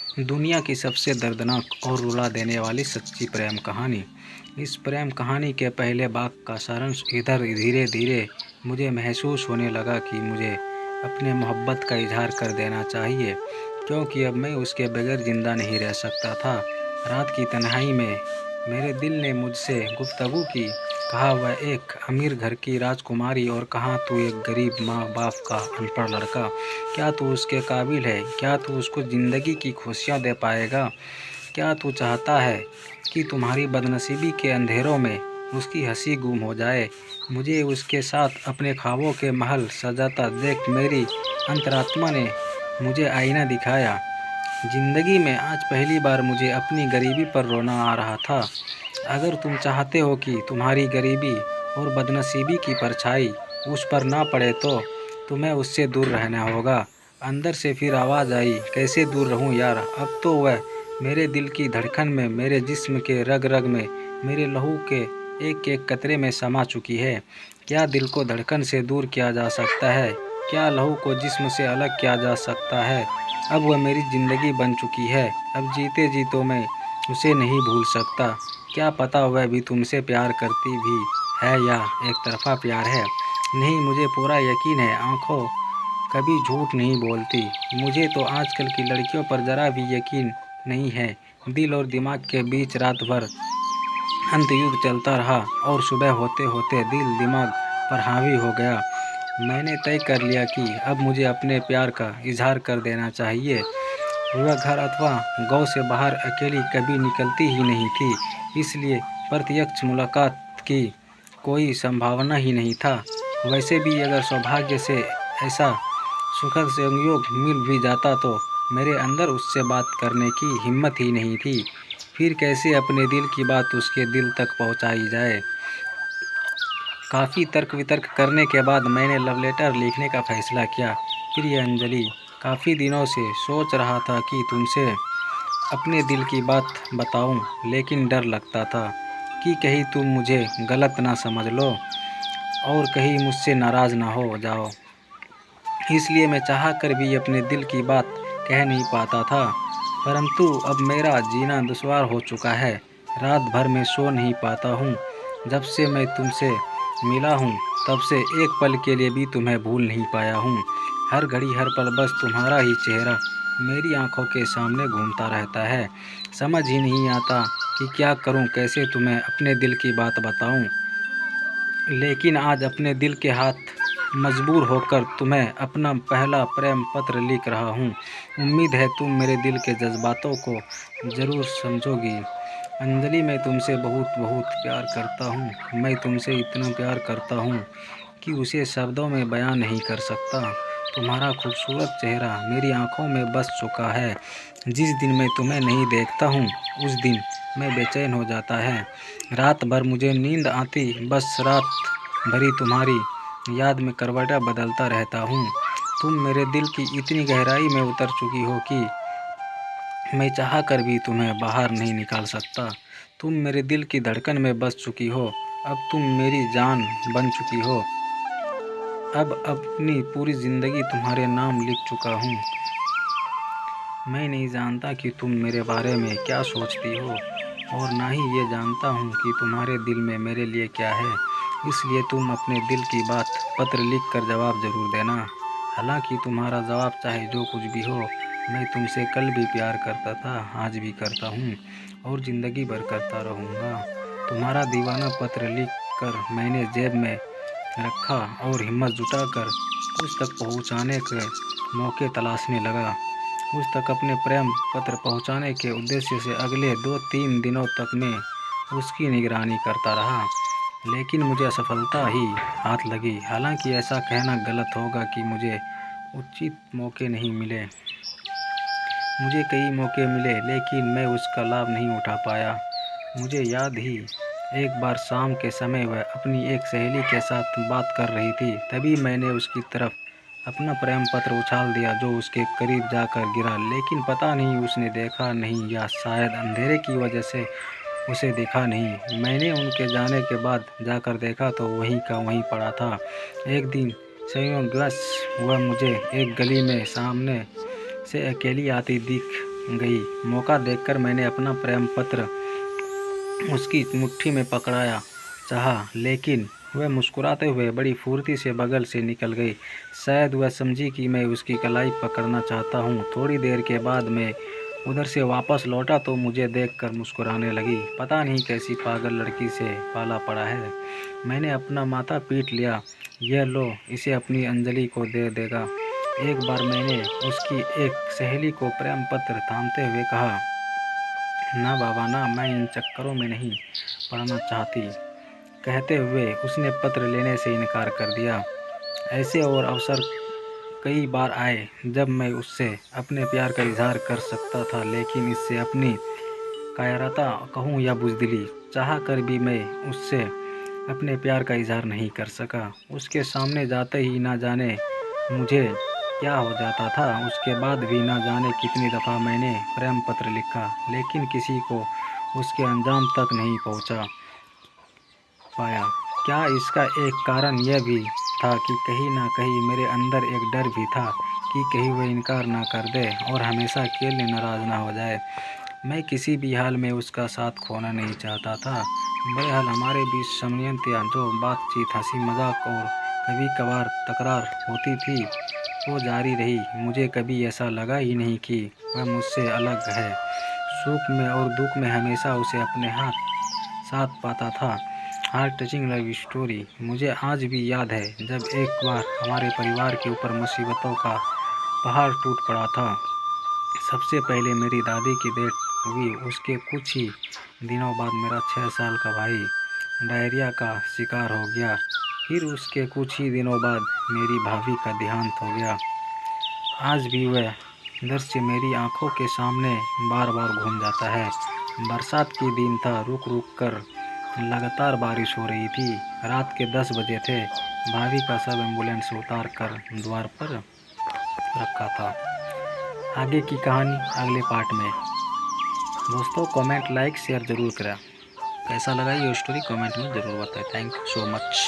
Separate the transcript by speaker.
Speaker 1: दुनिया की सबसे दर्दनाक और रुला देने वाली सच्ची प्रेम कहानी। इस प्रेम कहानी के पहले भाग का सारांश इधर धीरे धीरे मुझे महसूस होने लगा कि मुझे अपने मोहब्बत का इजहार कर देना चाहिए, क्योंकि अब मैं उसके बगैर ज़िंदा नहीं रह सकता था। रात की तन्हाई में मेरे दिल ने मुझसे गुफ्तगू की। कहा वह एक अमीर घर की राजकुमारी और कहा तू एक गरीब माँ बाप का अनपढ़ लड़का। क्या तू उसके काबिल है? क्या तू उसको ज़िंदगी की खुशियाँ दे पाएगा? क्या तू चाहता है कि तुम्हारी बदनसीबी के अंधेरों में उसकी हंसी गुम हो जाए? मुझे उसके साथ अपने ख्वाबों के महल सजाता देख मेरी अंतरात्मा ने मुझे आईना दिखाया। जिंदगी में आज पहली बार मुझे अपनी गरीबी पर रोना आ रहा था। अगर तुम चाहते हो कि तुम्हारी गरीबी और बदनसीबी की परछाई उस पर ना पड़े तो तुम्हें उससे दूर रहना होगा। अंदर से फिर आवाज़ आई, कैसे दूर रहूं यार, अब तो वह मेरे दिल की धड़कन में, मेरे जिस्म के रग रग में, मेरे लहू के एक एक कतरे में समा चुकी है। क्या दिल को धड़कन से दूर किया जा सकता है? क्या लहू को जिस्म से अलग किया जा सकता है? अब वह मेरी ज़िंदगी बन चुकी है। अब जीते जी तो मैं उसे नहीं भूल सकता। क्या पता वह भी तुमसे प्यार करती भी है या एक तरफा प्यार है। नहीं, मुझे पूरा यकीन है, आंखों कभी झूठ नहीं बोलती। मुझे तो आजकल की लड़कियों पर ज़रा भी यकीन नहीं है। दिल और दिमाग के बीच रात भर अंतयुद्ध चलता रहा और सुबह होते होते दिल दिमाग पर हावी हो गया। मैंने तय कर लिया कि अब मुझे अपने प्यार का इजहार कर देना चाहिए। वह घर अथवा गांव से बाहर अकेली कभी निकलती ही नहीं थी, इसलिए प्रत्यक्ष मुलाकात की कोई संभावना ही नहीं था। वैसे भी अगर सौभाग्य से ऐसा सुखद संयोग मिल भी जाता तो मेरे अंदर उससे बात करने की हिम्मत ही नहीं थी। फिर कैसे अपने दिल की बात उसके दिल तक पहुंचाई जाए। काफ़ी तर्क वितर्क करने के बाद मैंने लव लेटर लिखने का फैसला किया। प्रिय अंजलि, काफ़ी दिनों से सोच रहा था कि तुमसे अपने दिल की बात बताऊं, लेकिन डर लगता था कि कहीं तुम मुझे गलत ना समझ लो और कहीं मुझसे नाराज़ ना हो जाओ। इसलिए मैं चाह कर भी अपने दिल की बात कह नहीं पाता था। परंतु अब मेरा जीना दुश्वार हो चुका है। रात भर मैं सो नहीं पाता हूँ। जब से मैं तुमसे मिला हूँ तब से एक पल के लिए भी तुम्हें भूल नहीं पाया हूँ। हर घड़ी हर पल बस तुम्हारा ही चेहरा मेरी आंखों के सामने घूमता रहता है। समझ ही नहीं आता कि क्या करूँ, कैसे तुम्हें अपने दिल की बात बताऊँ। लेकिन आज अपने दिल के हाथ मजबूर होकर तुम्हें अपना पहला प्रेम पत्र लिख रहा हूँ। उम्मीद है तुम मेरे दिल के जज्बातों को ज़रूर समझोगी। अंजलि, मैं तुमसे बहुत बहुत प्यार करता हूँ। मैं तुमसे इतना प्यार करता हूँ कि उसे शब्दों में बयां नहीं कर सकता। तुम्हारा खूबसूरत चेहरा मेरी आंखों में बस चुका है। जिस दिन मैं तुम्हें नहीं देखता हूँ उस दिन मैं बेचैन हो जाता है। रात भर मुझे नींद आती, बस रात भरी तुम्हारी याद में करवटें बदलता रहता हूँ। तुम मेरे दिल की इतनी गहराई में उतर चुकी हो कि मैं चाह कर भी तुम्हें बाहर नहीं निकाल सकता। तुम मेरे दिल की धड़कन में बस चुकी हो। अब तुम मेरी जान बन चुकी हो। अब अपनी पूरी ज़िंदगी तुम्हारे नाम लिख चुका हूँ। मैं नहीं जानता कि तुम मेरे बारे में क्या सोचती हो और ना ही ये जानता हूँ कि तुम्हारे दिल में मेरे लिए क्या है। इसलिए तुम अपने दिल की बात पत्र लिख कर जवाब ज़रूर देना। हालांकि तुम्हारा जवाब चाहे जो कुछ भी हो, मैं तुमसे कल भी प्यार करता था, आज भी करता हूँ और ज़िंदगी भर करता रहूँगा। तुम्हारा दीवाना पत्र लिख कर मैंने जेब में रखा और हिम्मत जुटाकर उस तक पहुँचाने के मौके तलाशने लगा। उस तक अपने प्रेम पत्र पहुंचाने के उद्देश्य से अगले 2-3 दिनों तक मैं उसकी निगरानी करता रहा, लेकिन मुझे असफलता ही हाथ लगी। हालांकि ऐसा कहना गलत होगा कि मुझे उचित मौके नहीं मिले। मुझे कई मौके मिले, लेकिन मैं उसका लाभ नहीं उठा पाया। मुझे याद ही एक बार शाम के समय वह अपनी एक सहेली के साथ बात कर रही थी। तभी मैंने उसकी तरफ अपना प्रेम पत्र उछाल दिया जो उसके करीब जाकर गिरा। लेकिन पता नहीं उसने देखा नहीं या शायद अंधेरे की वजह से उसे दिखा नहीं। मैंने उनके जाने के बाद जाकर देखा तो वहीं का वहीं पड़ा था। एक दिन संयोगवश वह मुझे एक गली में सामने से अकेली आती दिख गई। मौका देखकर मैंने अपना प्रेम पत्र उसकी मुट्ठी में पकड़ाया चाहा, लेकिन वह मुस्कुराते हुए बड़ी फुर्ती से बगल से निकल गई। शायद वह समझी कि मैं उसकी कलाई पकड़ना चाहता हूँ। थोड़ी देर के बाद मैं उधर से वापस लौटा तो मुझे देखकर मुस्कुराने लगी। पता नहीं कैसी पागल लड़की से पाला पड़ा है। मैंने अपना माथा पीट लिया। यह लो, इसे अपनी अंजलि को दे देगा। एक बार मैंने उसकी एक सहेली को प्रेम पत्र थामते हुए कहा, ना बाबा ना, मैं इन चक्करों में नहीं पढ़ना चाहती। कहते हुए उसने पत्र लेने से इनकार कर दिया। ऐसे और अवसर कई बार आए जब मैं उससे अपने प्यार का इजहार कर सकता था, लेकिन इससे अपनी कायरता कहूँ या बुज़दिली चाह कर भी मैं उससे अपने प्यार का इजहार नहीं कर सका। उसके सामने जाते ही ना जाने मुझे क्या हो जाता था। उसके बाद भी ना जाने कितनी दफ़ा मैंने प्रेम पत्र लिखा, लेकिन किसी को उसके अंजाम तक नहीं पहुंचा पाया। क्या इसका एक कारण यह भी था कि कहीं ना कहीं मेरे अंदर एक डर भी था कि कहीं वह इनकार ना कर दे और हमेशा के लिए नाराज़ ना हो जाए। मैं किसी भी हाल में उसका साथ खोना नहीं चाहता था। बहरहाल हमारे बीच समझौतियाँ, जो बातचीत, हंसी मजाक और कभी कभार तकरार होती थी, वो जारी रही। मुझे कभी ऐसा लगा ही नहीं कि वह मुझसे अलग है। सुख में और दुख में हमेशा उसे अपने साथ पाता था। Heart touching love story. मुझे आज भी याद है जब एक बार हमारे परिवार के ऊपर मुसीबतों का पहाड़ टूट पड़ा था। सबसे पहले मेरी दादी की डेथ हुई। उसके कुछ ही दिनों बाद मेरा 6 साल का भाई डायरिया का शिकार हो गया। फिर उसके कुछ ही दिनों बाद मेरी भाभी का देहांत हो गया। आज भी वह दृश्य मेरी आंखों के सामने बार बार घूम जाता है। बरसात की दिन था, रुक रुक कर लगातार बारिश हो रही थी। रात के 10 बजे थे। भाभी का शव एम्बुलेंस उतार कर द्वार पर रखा था। आगे की कहानी अगले पार्ट में। दोस्तों कमेंट, लाइक, शेयर ज़रूर करें। कैसा लगा ये स्टोरी कमेंट में ज़रूर बताएं। Thank you so much.